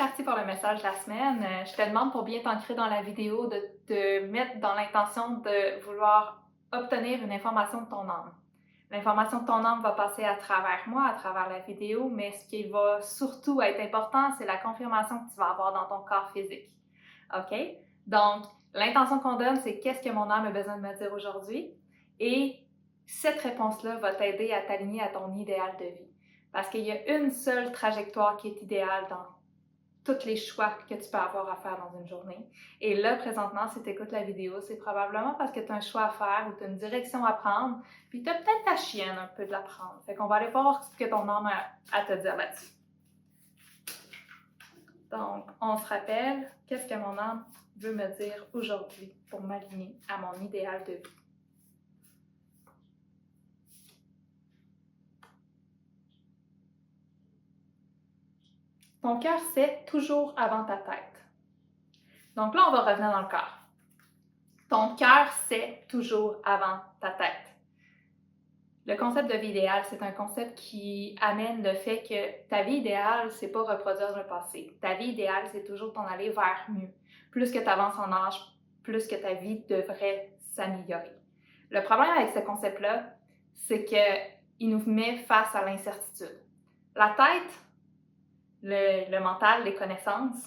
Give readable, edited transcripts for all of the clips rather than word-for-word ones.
parti pour le message de la semaine. Je te demande pour bien t'ancrer dans la vidéo de te mettre dans l'intention de vouloir obtenir une information de ton âme. L'information de ton âme va passer à travers moi, à travers la vidéo, mais ce qui va surtout être important, c'est la confirmation que tu vas avoir dans ton corps physique. OK? Donc, l'intention qu'on donne, c'est qu'est-ce que mon âme a besoin de me dire aujourd'hui? Et cette réponse-là va t'aider à t'aligner à ton idéal de vie. Parce qu'il y a une seule trajectoire qui est idéale dans tous les choix que tu peux avoir à faire dans une journée. Et là, présentement, si tu écoutes la vidéo, c'est probablement parce que tu as un choix à faire ou tu as une direction à prendre, puis tu as peut-être ta chienne un peu de la prendre. Fait qu'on va aller voir ce que ton âme a à te dire là-dessus. Donc, on se rappelle, qu'est-ce que mon âme veut me dire aujourd'hui pour m'aligner à mon idéal de vie? Ton cœur sait toujours avant ta tête. Donc là, on va revenir dans le corps. Ton cœur sait toujours avant ta tête. Le concept de vie idéale, c'est un concept qui amène le fait que ta vie idéale, c'est pas reproduire le passé. Ta vie idéale, c'est toujours t'en aller vers mieux. Plus que tu avances en âge, plus que ta vie devrait s'améliorer. Le problème avec ce concept-là, c'est qu'il nous met face à l'incertitude. La tête, le mental, les connaissances,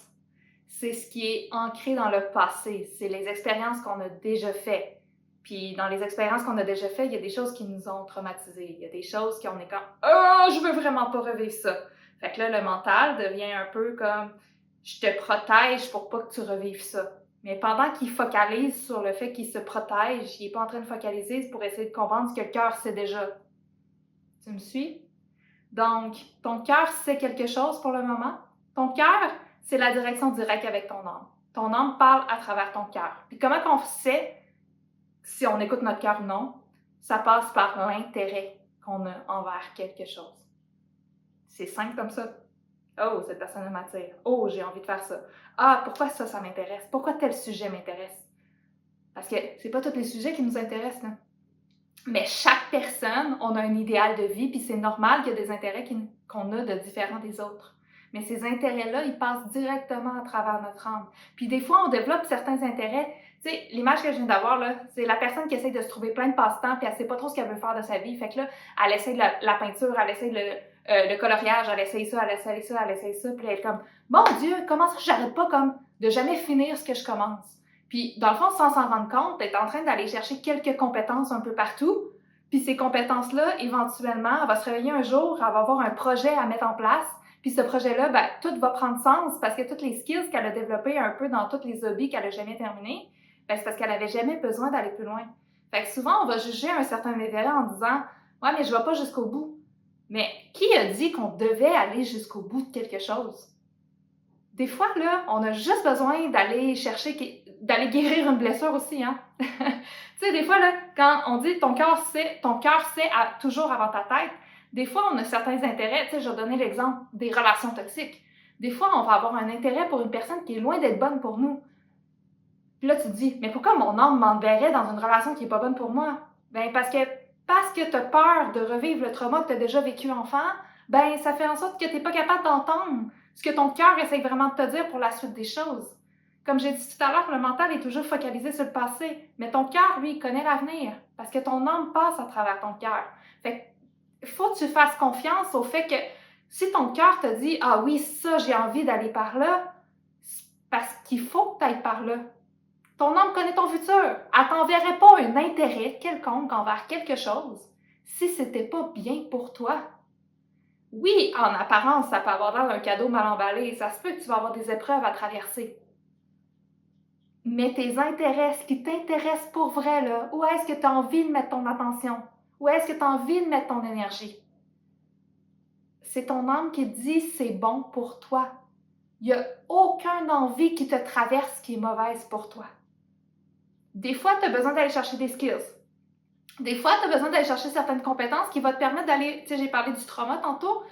c'est ce qui est ancré dans le passé. C'est les expériences qu'on a déjà faites. Puis dans les expériences qu'on a déjà faites, il y a des choses qui nous ont traumatisés. Il y a des choses qu'on est comme « Oh, je veux vraiment pas revivre ça! » Fait que là, le mental devient un peu comme « Je te protège pour pas que tu revives ça. » Mais pendant qu'il focalise sur le fait qu'il se protège, il n'est pas en train de focaliser pour essayer de comprendre ce que le cœur sait déjà. Tu me suis? Donc, ton cœur sait quelque chose pour le moment. Ton cœur, c'est la direction directe avec ton âme. Ton âme parle à travers ton cœur. Puis comment qu'on sait si on écoute notre cœur ou non? Ça passe par l'intérêt qu'on a envers quelque chose. C'est simple comme ça. Oh, cette personne m'attire. Oh, j'ai envie de faire ça. Ah, pourquoi ça m'intéresse? Pourquoi tel sujet m'intéresse? Parce que c'est pas tous les sujets qui nous intéressent, là. Mais chaque personne, on a un idéal de vie, puis c'est normal qu'il y a des intérêts qu'on a de différents des autres. Mais ces intérêts-là, ils passent directement à travers notre âme. Puis des fois, on développe certains intérêts. Tu sais, l'image que je viens d'avoir, là, c'est la personne qui essaie de se trouver plein de passe-temps, puis elle sait pas trop ce qu'elle veut faire de sa vie. Fait que là, elle essaie de la peinture, elle essaie le coloriage, elle essaie ça, elle essaie ça, elle essaie ça, puis elle est comme « Mon Dieu, comment ça, j'arrête pas comme de jamais finir ce que je commence? » Puis, dans le fond, sans s'en rendre compte, elle est en train d'aller chercher quelques compétences un peu partout. Puis ces compétences-là, éventuellement, elle va se réveiller un jour, elle va avoir un projet à mettre en place. Puis ce projet-là, ben, tout va prendre sens parce que toutes les skills qu'elle a développées un peu dans tous les hobbies qu'elle n'a jamais terminés, ben, c'est parce qu'elle n'avait jamais besoin d'aller plus loin. Fait que souvent, on va juger un certain intérêt en disant « Ouais, mais je ne vais pas jusqu'au bout. » Mais qui a dit qu'on devait aller jusqu'au bout de quelque chose? Des fois, là, on a juste besoin d'aller chercher, d'aller guérir une blessure aussi, hein? Tu sais, des fois, là, quand on dit ton cœur sait toujours avant ta tête, des fois, on a certains intérêts. Tu sais, je vais donner l'exemple des relations toxiques. Des fois, on va avoir un intérêt pour une personne qui est loin d'être bonne pour nous. Puis là, tu te dis, mais pourquoi mon âme m'enverrait dans une relation qui n'est pas bonne pour moi? Ben, parce que tu as peur de revivre le trauma que tu as déjà vécu enfant, ben, ça fait en sorte que tu n'es pas capable d'entendre ce que ton cœur essaie vraiment de te dire pour la suite des choses. Comme j'ai dit tout à l'heure, le mental est toujours focalisé sur le passé, mais ton cœur, lui, il connaît l'avenir, parce que ton âme passe à travers ton cœur. Fait que faut que tu fasses confiance au fait que si ton cœur te dit « Ah oui, ça, j'ai envie d'aller par là », parce qu'il faut que tu ailles par là. Ton âme connaît ton futur. Elle ne t'enverrait pas un intérêt quelconque envers quelque chose si ce n'était pas bien pour toi. Oui, en apparence, ça peut avoir l'air d'un cadeau mal emballé. Ça se peut que tu vas avoir des épreuves à traverser. Mais tes intérêts, ce qui t'intéresse pour vrai, là, où est-ce que tu as envie de mettre ton attention? Où est-ce que tu as envie de mettre ton énergie? C'est ton âme qui dit c'est bon pour toi. Il n'y a aucune envie qui te traverse qui est mauvaise pour toi. Des fois, tu as besoin d'aller chercher des skills. Des fois, tu as besoin d'aller chercher certaines compétences qui vont te permettre d'aller... Tu sais, j'ai parlé du trauma tantôt.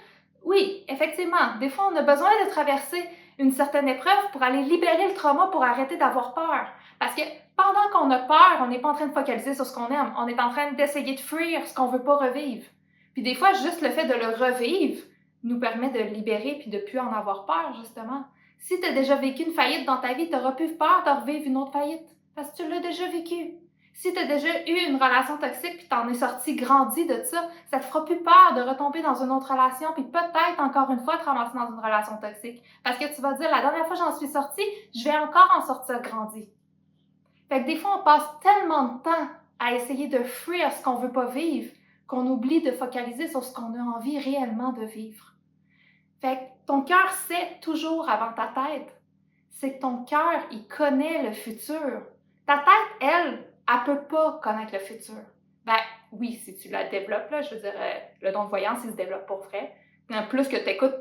Oui, effectivement, des fois, on a besoin de traverser une certaine épreuve pour aller libérer le trauma, pour arrêter d'avoir peur. Parce que pendant qu'on a peur, on n'est pas en train de focaliser sur ce qu'on aime. On est en train d'essayer de fuir ce qu'on ne veut pas revivre. Puis des fois, juste le fait de le revivre nous permet de le libérer puis de ne plus en avoir peur, justement. Si tu as déjà vécu une faillite dans ta vie, tu n'auras plus peur de revivre une autre faillite parce que tu l'as déjà vécu. Si tu as déjà eu une relation toxique puis tu en es sorti grandi de ça, ça te fera plus peur de retomber dans une autre relation puis peut-être encore une fois te ramasser dans une relation toxique. Parce que tu vas dire, la dernière fois j'en suis sortie, je vais encore en sortir grandi. Fait que des fois, on passe tellement de temps à essayer de fuir ce qu'on veut pas vivre qu'on oublie de focaliser sur ce qu'on a envie réellement de vivre. Fait que ton cœur sait toujours avant ta tête. C'est que ton cœur, il connaît le futur. Ta tête, elle peut pas connaître le futur. Ben oui, si tu la développes, là, je veux dire, le don de voyance, il se développe pour vrai. Plus que tu écoutes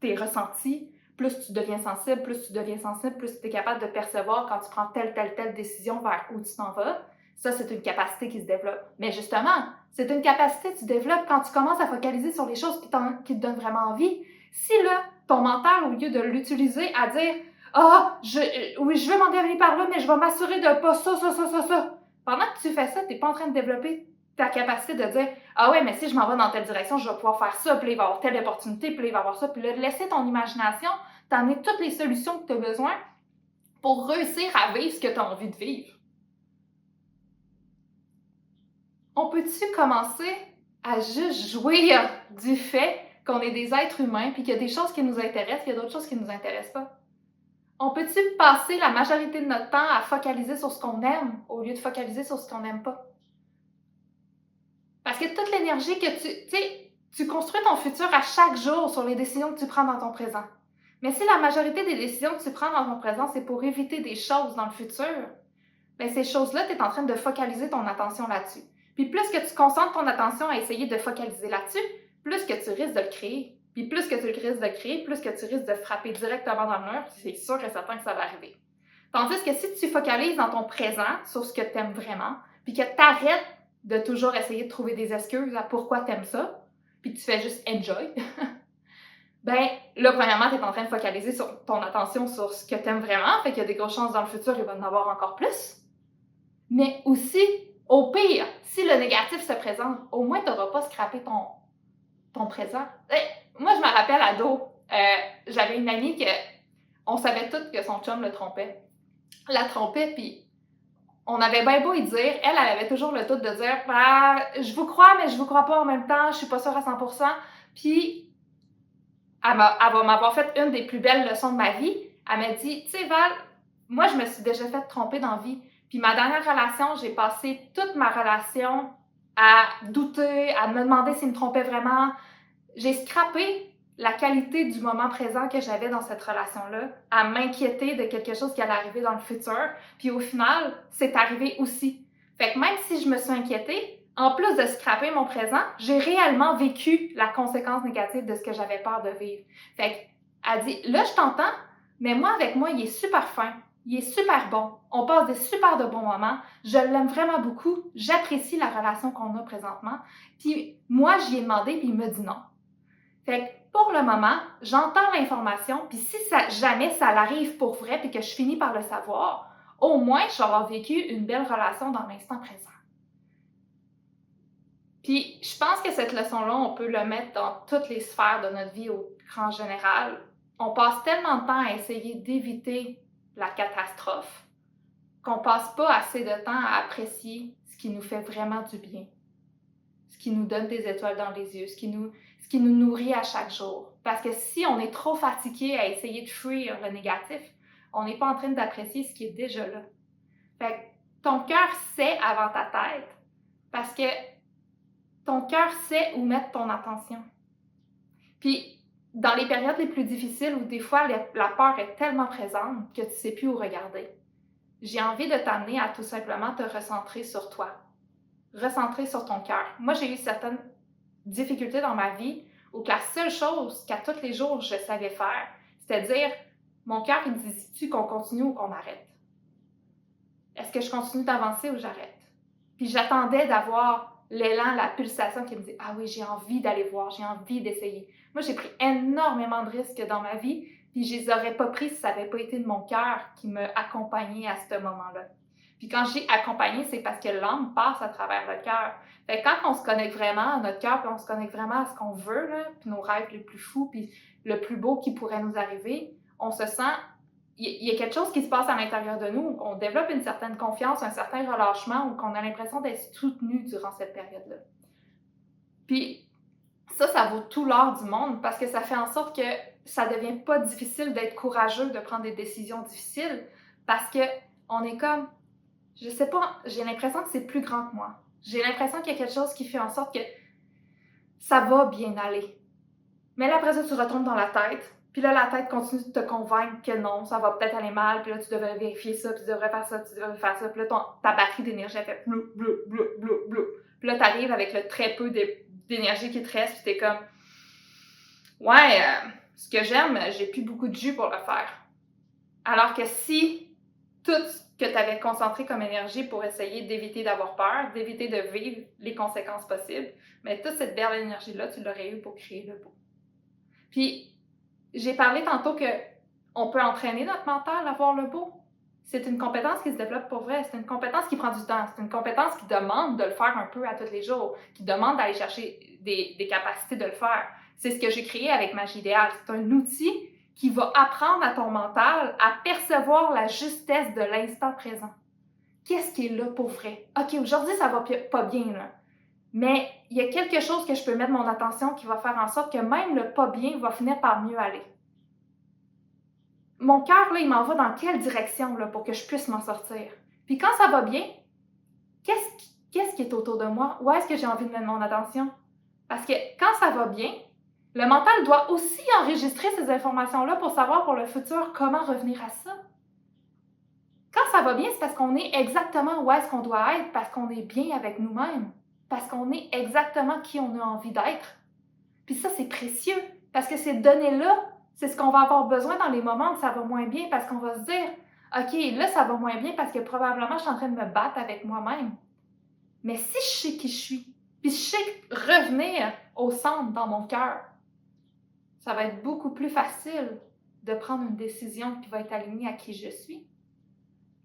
tes ressentis, plus tu deviens sensible, plus tu es capable de percevoir quand tu prends telle décision vers où tu t'en vas. Ça, c'est une capacité qui se développe. Mais justement, c'est une capacité que tu développes quand tu commences à focaliser sur les choses qui te donnent vraiment envie. Si là, ton mental, au lieu de l'utiliser à dire « Ah, oui, je vais m'en aller par là, mais je vais m'assurer de pas ça. » Pendant que tu fais ça, tu n'es pas en train de développer ta capacité de dire « Ah ouais, mais si je m'en vais dans telle direction, je vais pouvoir faire ça, puis là, il va y avoir telle opportunité, puis là, il va y avoir ça. » Puis là, de laisser ton imagination t'amener toutes les solutions que tu as besoin pour réussir à vivre ce que tu as envie de vivre. On peut-tu commencer à juste jouir du fait qu'on est des êtres humains, puis qu'il y a des choses qui nous intéressent, puis il y a d'autres choses qui ne nous intéressent pas? On peut-tu passer la majorité de notre temps à focaliser sur ce qu'on aime au lieu de focaliser sur ce qu'on n'aime pas? Parce que toute l'énergie que tu construis ton futur à chaque jour sur les décisions que tu prends dans ton présent. Mais si la majorité des décisions que tu prends dans ton présent, c'est pour éviter des choses dans le futur, bien ces choses-là, tu es en train de focaliser ton attention là-dessus. Puis plus que tu concentres ton attention à essayer de focaliser là-dessus, plus que tu risques de le créer. Puis plus que tu risques de le créer, plus que tu risques de frapper directement dans le mur, c'est sûr et certain que ça va arriver. Tandis que si tu focalises dans ton présent sur ce que tu aimes vraiment, puis que tu arrêtes de toujours essayer de trouver des excuses à pourquoi tu aimes ça, puis que tu fais juste enjoy, ben là, premièrement, tu es en train de focaliser sur ton attention sur ce que tu aimes vraiment, fait qu'il y a des grosses chances dans le futur, il va en avoir encore plus. Mais aussi, au pire, si le négatif se présente, au moins, tu n'auras pas scrappé ton présent. Moi, je me rappelle, ado, j'avais une amie que on savait toutes que son chum le trompait. La trompait, puis on avait bien beau y dire, elle avait toujours le tout de dire « je vous crois, mais je vous crois pas en même temps, je suis pas sûre à 100%. » Puis, elle va m'avoir fait une des plus belles leçons de ma vie. Elle m'a dit, tu sais Val, moi je me suis déjà fait tromper dans la vie. Puis ma dernière relation, j'ai passé toute ma relation à douter, à me demander s'il me trompait vraiment. J'ai scrappé la qualité du moment présent que j'avais dans cette relation-là, à m'inquiéter de quelque chose qui allait arriver dans le futur. Puis au final, c'est arrivé aussi. Fait que même si je me suis inquiétée, en plus de scraper mon présent, j'ai réellement vécu la conséquence négative de ce que j'avais peur de vivre. Fait qu'elle dit, là, je t'entends, mais moi, avec moi, il est super fin. Il est super bon. On passe des super de bons moments. Je l'aime vraiment beaucoup. J'apprécie la relation qu'on a présentement. Puis moi, j'y ai demandé, puis il m'a dit non. Fait que pour le moment, j'entends l'information, puis si jamais ça l'arrive pour vrai, puis que je finis par le savoir, au moins, je vais avoir vécu une belle relation dans l'instant présent. Puis, je pense que cette leçon-là, on peut le mettre dans toutes les sphères de notre vie au grand général. On passe tellement de temps à essayer d'éviter la catastrophe qu'on passe pas assez de temps à apprécier ce qui nous fait vraiment du bien, ce qui nous donne des étoiles dans les yeux, ce qui nous nourrit à chaque jour. Parce que si on est trop fatigué à essayer de fuir le négatif, on n'est pas en train d'apprécier ce qui est déjà là. Fait que ton cœur sait avant ta tête, parce que ton cœur sait où mettre ton attention. Puis, dans les périodes les plus difficiles où des fois la peur est tellement présente que tu ne sais plus où regarder, j'ai envie de t'amener à tout simplement te recentrer sur toi, recentrer sur ton cœur. Moi, j'ai eu certaines difficultés dans ma vie où la seule chose qu'à tous les jours je savais faire, c'était dire, mon cœur, il me dit-tu qu'on continue ou qu'on arrête? Est-ce que je continue d'avancer ou j'arrête? Puis j'attendais d'avoir l'élan, la pulsation qui me dit « Ah oui, j'ai envie d'aller voir, j'ai envie d'essayer. » Moi, j'ai pris énormément de risques dans ma vie, puis je les aurais pas pris si ça n'avait pas été de mon cœur qui m'a accompagnée à ce moment-là. Puis quand je dis accompagner, c'est parce que l'âme passe à travers le cœur. Fait que quand on se connecte vraiment à notre cœur, puis on se connecte vraiment à ce qu'on veut, là, puis nos rêves les plus fous, puis le plus beau qui pourrait nous arriver, on se sent... Il y a quelque chose qui se passe à l'intérieur de nous, on développe une certaine confiance, un certain relâchement, ou qu'on a l'impression d'être soutenu durant cette période-là. Puis ça vaut tout l'or du monde, parce que ça fait en sorte que ça ne devient pas difficile d'être courageux, de prendre des décisions difficiles, parce qu'on est comme... Je sais pas, j'ai l'impression que c'est plus grand que moi. J'ai l'impression qu'il y a quelque chose qui fait en sorte que ça va bien aller. Mais là, après ça, tu retombes dans la tête. Puis là, la tête continue de te convaincre que non, ça va peut-être aller mal. Puis là, tu devrais vérifier ça, puis tu devrais faire ça, puis tu devrais faire ça. Puis là, ta batterie d'énergie, elle fait blou, blou, blou, blou, blou. Puis là, t'arrives avec le très peu d'énergie qui te reste, puis t'es comme... Ouais, ce que j'aime, j'ai plus beaucoup de jus pour le faire. Alors que si tout ce que tu avais concentré comme énergie pour essayer d'éviter d'avoir peur, d'éviter de vivre les conséquences possibles, mais toute cette belle énergie-là, tu l'aurais eu pour créer le beau. Puis, j'ai parlé tantôt qu'on peut entraîner notre mental à voir le beau. C'est une compétence qui se développe pour vrai. C'est une compétence qui prend du temps. C'est une compétence qui demande de le faire un peu à tous les jours, qui demande d'aller chercher des capacités de le faire. C'est ce que j'ai créé avec Magie idéale. C'est un outil qui va apprendre à ton mental à percevoir la justesse de l'instant présent. Qu'est-ce qui est là pour vrai? OK, aujourd'hui, ça va pas bien, là. Mais il y a quelque chose que je peux mettre mon attention qui va faire en sorte que même le pas bien va finir par mieux aller. Mon cœur, là, il m'en va dans quelle direction là, pour que je puisse m'en sortir? Puis quand ça va bien, qu'est-ce qui est autour de moi? Où est-ce que j'ai envie de mettre mon attention? Parce que quand ça va bien, le mental doit aussi enregistrer ces informations-là pour savoir pour le futur comment revenir à ça. Quand ça va bien, c'est parce qu'on est exactement où est-ce qu'on doit être, parce qu'on est bien avec nous-mêmes, parce qu'on est exactement qui on a envie d'être. Puis ça, c'est précieux, parce que ces données-là, c'est ce qu'on va avoir besoin dans les moments où ça va moins bien, parce qu'on va se dire, OK, là, ça va moins bien parce que probablement je suis en train de me battre avec moi-même. Mais si je sais qui je suis, puis je sais revenir au centre dans mon cœur, ça va être beaucoup plus facile de prendre une décision qui va être alignée à qui je suis.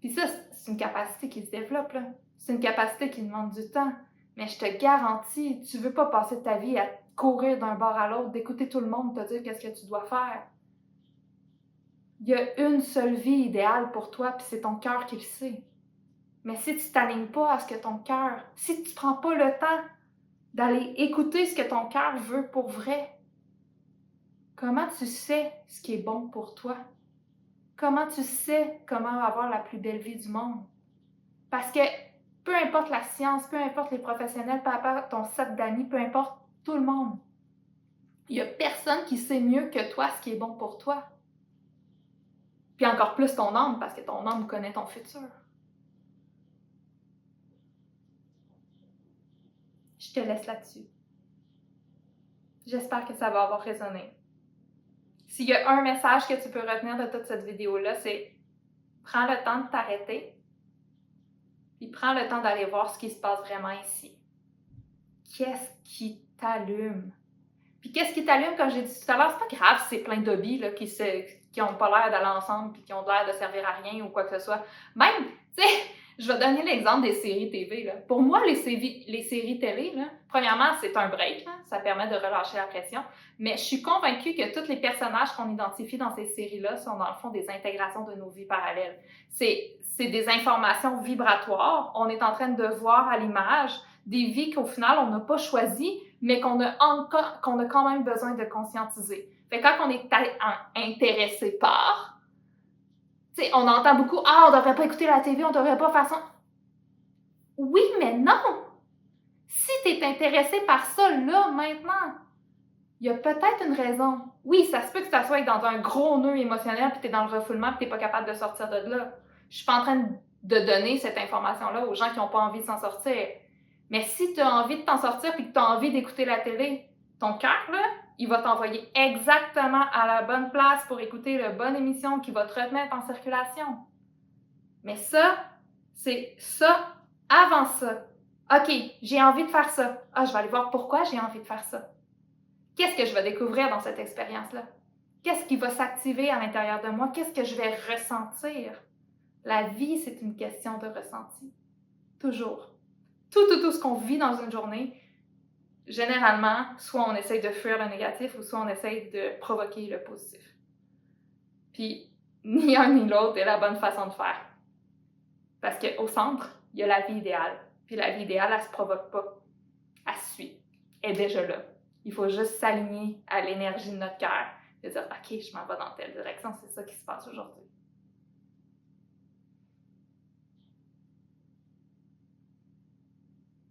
Puis ça, c'est une capacité qui se développe, là. C'est une capacité qui demande du temps. Mais je te garantis, tu ne veux pas passer ta vie à courir d'un bord à l'autre, d'écouter tout le monde te dire qu'est-ce que tu dois faire. Il y a une seule vie idéale pour toi, puis c'est ton cœur qui le sait. Mais si tu ne t'alignes pas à ce que ton cœur, si tu ne prends pas le temps d'aller écouter ce que ton cœur veut pour vrai, comment tu sais ce qui est bon pour toi? Comment tu sais comment avoir la plus belle vie du monde? Parce que peu importe la science, peu importe les professionnels, peu importe ton set d'amis, peu importe tout le monde, il n'y a personne qui sait mieux que toi ce qui est bon pour toi. Puis encore plus ton âme, parce que ton âme connaît ton futur. Je te laisse là-dessus. J'espère que ça va avoir résonné. S'il y a un message que tu peux retenir de toute cette vidéo-là, c'est prends le temps de t'arrêter, puis prends le temps d'aller voir ce qui se passe vraiment ici. Qu'est-ce qui t'allume? Puis qu'est-ce qui t'allume, comme j'ai dit tout à l'heure, c'est pas grave si c'est plein d'hobbies là, qui ont pas l'air d'aller ensemble puis qui ont l'air de servir à rien ou quoi que ce soit. Même, tu sais, je vais donner l'exemple des séries TV. Là. Pour moi, les séries télé, là, premièrement, c'est un break. Là, ça permet de relâcher la pression. Mais je suis convaincue que tous les personnages qu'on identifie dans ces séries-là sont dans le fond des intégrations de nos vies parallèles. C'est des informations vibratoires. On est en train de voir à l'image des vies qu'au final, on n'a pas choisies, mais qu'on a quand même besoin de conscientiser. Fait que quand on est intéressé par, tu sais, on entend beaucoup « Ah, on devrait pas écouter la TV, on devrait pas faire ça. » Oui, mais non! Si tu es intéressé par ça, là, maintenant, il y a peut-être une raison. Oui, ça se peut que ça soit dans un gros nœud émotionnel, puis tu es dans le refoulement, puis tu n'es pas capable de sortir de là. Je suis pas en train de donner cette information-là aux gens qui n'ont pas envie de s'en sortir. Mais si tu as envie de t'en sortir puis que tu as envie d'écouter la télé, ton cœur, là, il va t'envoyer exactement à la bonne place pour écouter la bonne émission qui va te remettre en circulation. Mais ça, c'est ça avant ça. OK, j'ai envie de faire ça. Ah, je vais aller voir pourquoi j'ai envie de faire ça. Qu'est-ce que je vais découvrir dans cette expérience-là? Qu'est-ce qui va s'activer à l'intérieur de moi? Qu'est-ce que je vais ressentir? La vie, c'est une question de ressenti. Toujours. Tout ce qu'on vit dans une journée, généralement, soit on essaye de fuir le négatif ou soit on essaye de provoquer le positif. Puis, ni un ni l'autre est la bonne façon de faire. Parce qu'au centre, il y a la vie idéale. Puis la vie idéale, elle se provoque pas. Elle se suit. Elle est déjà là. Il faut juste s'aligner à l'énergie de notre cœur. Et dire, OK, je m'en vais dans telle direction, c'est ça qui se passe aujourd'hui.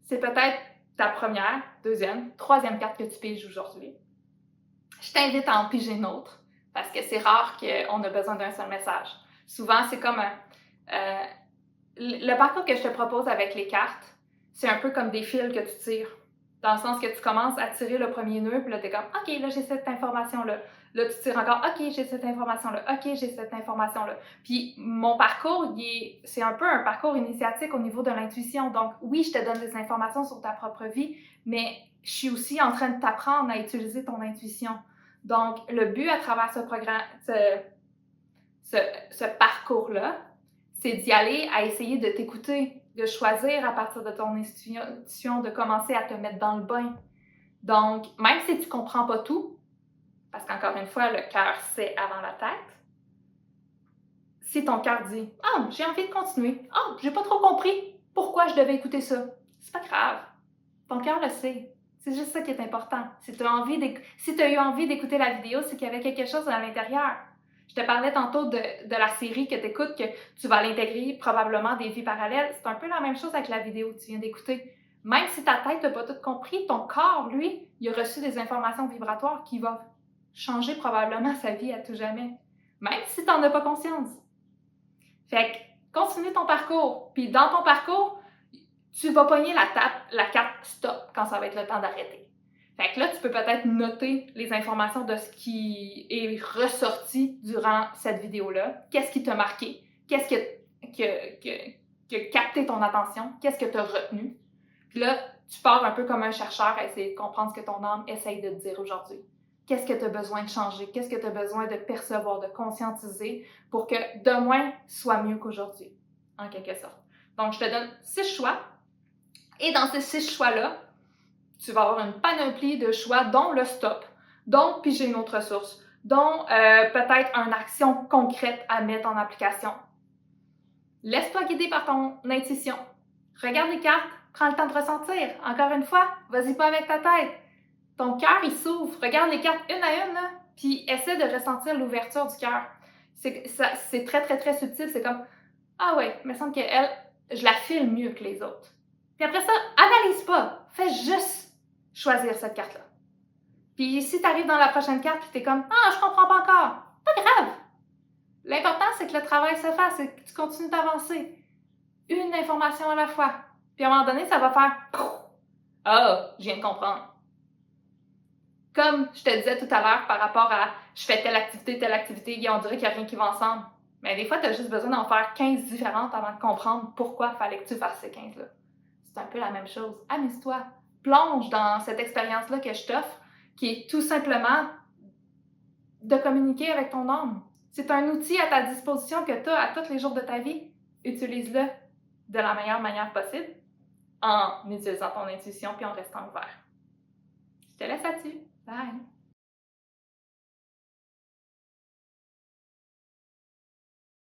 C'est peut-être ta première, deuxième, troisième carte que tu piges aujourd'hui. Je t'invite à en piger une autre, parce que c'est rare qu'on a besoin d'un seul message. Souvent, c'est comme le parcours que je te propose avec les cartes, c'est un peu comme des fils que tu tires. Dans le sens que tu commences à tirer le premier nœud, puis là, tu es comme, OK, là, j'ai cette information-là. Là, tu tires encore, OK, j'ai cette information-là. OK, j'ai cette information-là. Puis, mon parcours, c'est un peu un parcours initiatique au niveau de l'intuition. Donc, oui, je te donne des informations sur ta propre vie, mais je suis aussi en train de t'apprendre à utiliser ton intuition. Donc, le but à travers ce programme, ce parcours-là, c'est d'y aller à essayer de t'écouter, de choisir à partir de ton intuition, de commencer à te mettre dans le bain. Donc, même si tu ne comprends pas tout, parce qu'encore une fois, le cœur sait avant la tête, si ton cœur dit « Ah, j'ai envie de continuer. Ah, j'ai pas trop compris pourquoi je devais écouter ça. » C'est pas grave. Ton cœur le sait. C'est juste ça qui est important. Si tu as eu envie d'écouter la vidéo, c'est qu'il y avait quelque chose à l'intérieur. Je te parlais tantôt de la série que tu écoutes, que tu vas l'intégrer probablement des vies parallèles. C'est un peu la même chose avec la vidéo que tu viens d'écouter. Même si ta tête n'a pas tout compris, ton corps, lui, il a reçu des informations vibratoires qui vont changer probablement sa vie à tout jamais. Même si tu n'en as pas conscience. Fait que continue ton parcours. Puis dans ton parcours, tu vas pogner la carte stop quand ça va être le temps d'arrêter. Fait que là, tu peux peut-être noter les informations de ce qui est ressorti durant cette vidéo-là. Qu'est-ce qui t'a marqué? Qu'est-ce qui a capté ton attention? Qu'est-ce que tu as retenu? Puis là, tu pars un peu comme un chercheur à essayer de comprendre ce que ton âme essaye de te dire aujourd'hui. Qu'est-ce que tu as besoin de changer? Qu'est-ce que tu as besoin de percevoir, de conscientiser pour que demain soit mieux qu'aujourd'hui, en quelque sorte. Donc, je te donne 6 choix. Et dans ces 6 choix-là, tu vas avoir une panoplie de choix, dont le stop, dont piger une autre ressource, dont peut-être une action concrète à mettre en application. Laisse-toi guider par ton intuition. Regarde les cartes, prends le temps de ressentir. Encore une fois, vas-y pas avec ta tête. Ton cœur, il s'ouvre. Regarde les cartes une à une, là, puis essaie de ressentir l'ouverture du cœur. C'est très, très, très subtil. C'est comme, ah ouais, il me semble qu'elle, je la file mieux que les autres. Puis après ça, analyse pas. Fais juste choisir cette carte-là. Puis si tu arrives dans la prochaine carte puis tu es comme « Ah, je comprends pas encore », pas grave. L'important, c'est que le travail se fasse et que tu continues d'avancer. Une information à la fois. Puis à un moment donné, ça va faire « Ah, je viens de comprendre ». Comme je te disais tout à l'heure par rapport à « Je fais telle activité, et on dirait qu'il n'y a rien qui va ensemble ». Mais des fois, tu as juste besoin d'en faire 15 différentes avant de comprendre pourquoi il fallait que tu fasses ces 15-là. C'est un peu la même chose. Amuse-toi. Plonge dans cette expérience-là que je t'offre, qui est tout simplement de communiquer avec ton âme. C'est un outil à ta disposition que tu as à tous les jours de ta vie. Utilise-le de la meilleure manière possible en utilisant ton intuition puis en restant ouvert. Je te laisse là-dessus. Bye!